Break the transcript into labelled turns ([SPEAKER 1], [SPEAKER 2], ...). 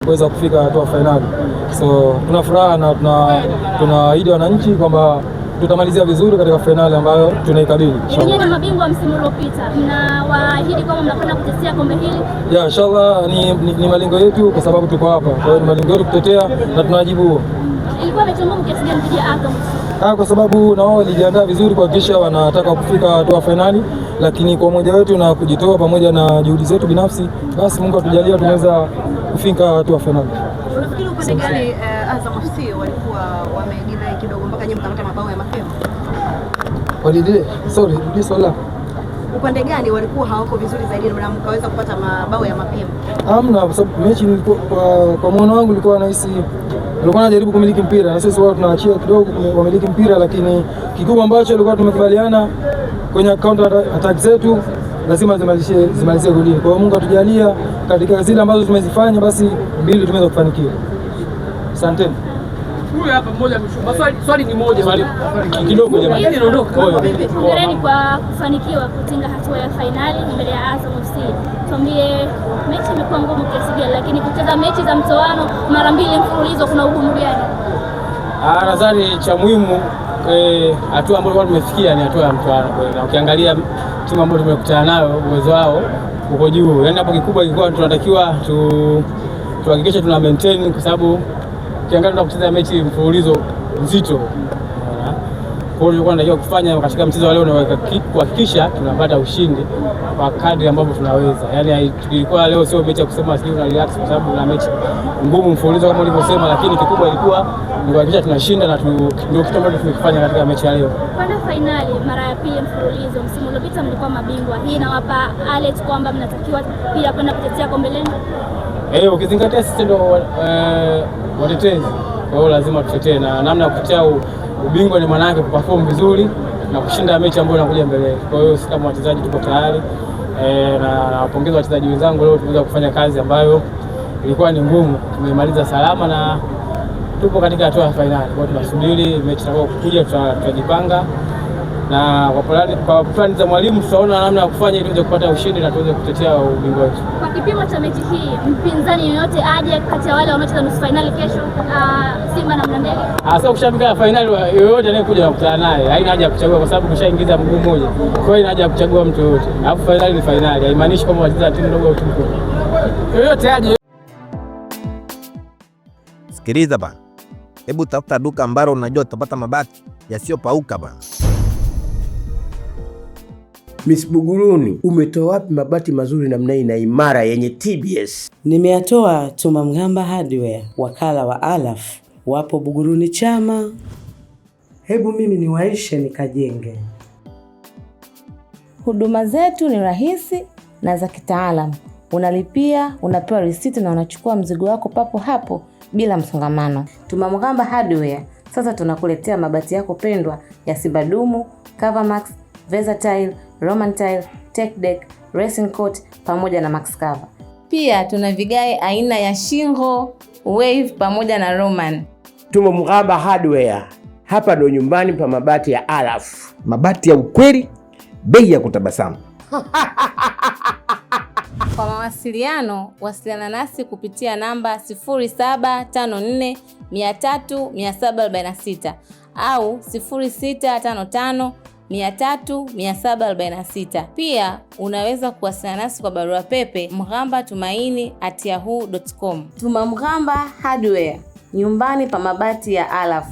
[SPEAKER 1] kuweza kufika hatua finali. So tuna furaha na tunaahidi wananchi kwamba tutamalizia vizuri katika finali ambayo tunaikabili.
[SPEAKER 2] Nyinyi ni mabingwa msimu uliopita, mnawaahidi kwamba mnakwenda kutetea kombe hili?
[SPEAKER 1] Ya inshallah, ni malengo yetu kwa sababu tuko hapa. Kwa hiyo ni malengo yetu kutetea na tunajibu huo.
[SPEAKER 2] Ilikuwa mechi ngumu kiasi gani dhidi ya Azam?
[SPEAKER 1] Kwa sababu na wao walijiandaa vizuri kuhakikisha wanataka kufika hatua finali, lakini kwa umoja wetu na kujitoa pamoja na juhudi zetu binafsi, basi Mungu atujalia tunaweza kufika hatua finali.
[SPEAKER 3] Unafikiri upande gani Azam FC walikuwa wamedelay kidogo mpaka nyinyi mkapata mabao ya mapema?
[SPEAKER 1] Walidelay? Sorry, ndio swala.
[SPEAKER 3] Upande gani walikuwa hawako vizuri zaidi na mkaweza kupata mabao ya mapema?
[SPEAKER 1] Hamna, kwa sababu mechi nilikuwa kwa muone wangu nilikuwa nahisi walikuwa wanajaribu kumiliki mpira na sisi wao tunaachia kidogo kumiliki mpira, lakini kikubwa ambacho tulikuwa tumekubaliana kwenye counter attack zetu lazima zimalizie golini. Kwa hiyo Mungu atujalia katika zile ambazo tumezifanya basi mbili tumeweza kufanikiwa. Asante.
[SPEAKER 4] Huyu hapa mmoja ameshuka. Swali ni moja
[SPEAKER 1] kidogo jamani.
[SPEAKER 2] Hongereni kwa kufanikiwa kutinga hatua ya finali mbele ya Azam FC. Tuambie, mechi imekuwa ngumu kiasi gani, lakini kucheza mechi za mtoano mara mbili mfululizo kuna ugumu gani?
[SPEAKER 4] Nadhani cha muhimu hatua ambayo tumefikia ni hatua ya mtoano. Na ukiangalia timu ambayo tumekutana nayo uwezo wao uko juu. Yaani hapo kikubwa kilikuwa tunatakiwa tuhakikishe tuna maintain, kwa sababu ukiangalia tunacheza mechi mfululizo nzito. Kwa hiyo tulikuwa tunatakiwa kufanya katika mchezo wa leo ni kuhakikisha tunapata ushindi kwa kadri ambavyo tunaweza. Yaani ilikuwa leo sio mechi ya kusema sisi tuna relax, kwa sababu tuna mechi ngumu mfululizo kama ulivyosema, lakini kikubwa ilikuwa ni kuhakikisha tunashinda na ndio kitu ambacho tumekifanya katika mechi ya leo.
[SPEAKER 2] Kwenda finali mara ya pili mfululizo, msimu uliopita mlikuwa mabingwa. Hii inawapa alert kwamba mnatakiwa pia kwenda kutetea kombe lenu?
[SPEAKER 4] Ukizingatia sisi ndio watetezi, kwa hiyo lazima tutetee, na namna ya kutetea ubingwa ni maana yake kuperform vizuri na kushinda mechi ambayo inakuja mbele. Kwa hiyo sisi kama wachezaji tuko tayari, na nawapongeza wachezaji wenzangu, leo tumeweza kufanya kazi ambayo ilikuwa ni ngumu, tumemaliza salama na tupo katika hatua ya finali. Kwa hiyo tunasubiri mechi itakayokuja, tutajipanga na kwa plani za mwalimu tutaona namna ya kufanya ili tuweze kupata ushindi na tuweze kutetea ubingwa wetu.
[SPEAKER 2] Kwa kipimo cha mechi hii, mpinzani yoyote aje kati ya wale wanaocheza nusu finali kesho, Simba na Mlandege?
[SPEAKER 4] Sasa ukishafika finali, yoyote anayekuja kukutana naye haina haja ya kuchagua, kwa sababu kishaingiza mguu mmoja. Kwa hiyo ina haja ya kuchagua mtu yoyote. Alafu finali ni finali, haimaanishi kwamba wacheza timu ndogo au timu kubwa. Yoyote aje.
[SPEAKER 5] Sikiliza bana. Hebu tafuta duka ambalo unajua utapata mabati yasiyopauka bana.
[SPEAKER 6] Miss Buguruni, umetoa wapi mabati mazuri namna hii na imara yenye TBS?
[SPEAKER 7] Nimeyatoa Tumamgamba Hardware, wakala wa Alaf, wapo Buguruni Chama. Hebu mimi niwaishe nikajenge.
[SPEAKER 8] Huduma zetu ni rahisi na za kitaalamu. Unalipia, unapewa risiti na unachukua mzigo wako papo hapo bila msongamano. Tumamgamba Hardware sasa tunakuletea mabati yako pendwa ya Sibadumu, Covermax, Versatile, Roman Tile, Tech Deck, Racing Coat pamoja na Max Cover. Pia tuna vigae aina ya Shingo, Wave pamoja na Roman.
[SPEAKER 6] Tumamgamba Hardware. Hapa ndo nyumbani pa mabati ya Alaf.
[SPEAKER 5] Mabati ya ukweli, bei ya kutabasamu.
[SPEAKER 8] Kwa mawasiliano, wasiliana nasi kupitia namba 0754 300 746 au 0655 300 Pia unaweza kuwasiliana nasi kwa barua pepe mghambatumaini@yahoo.com. Tumamgamba Hardware, nyumbani pa mabati ya Alaf.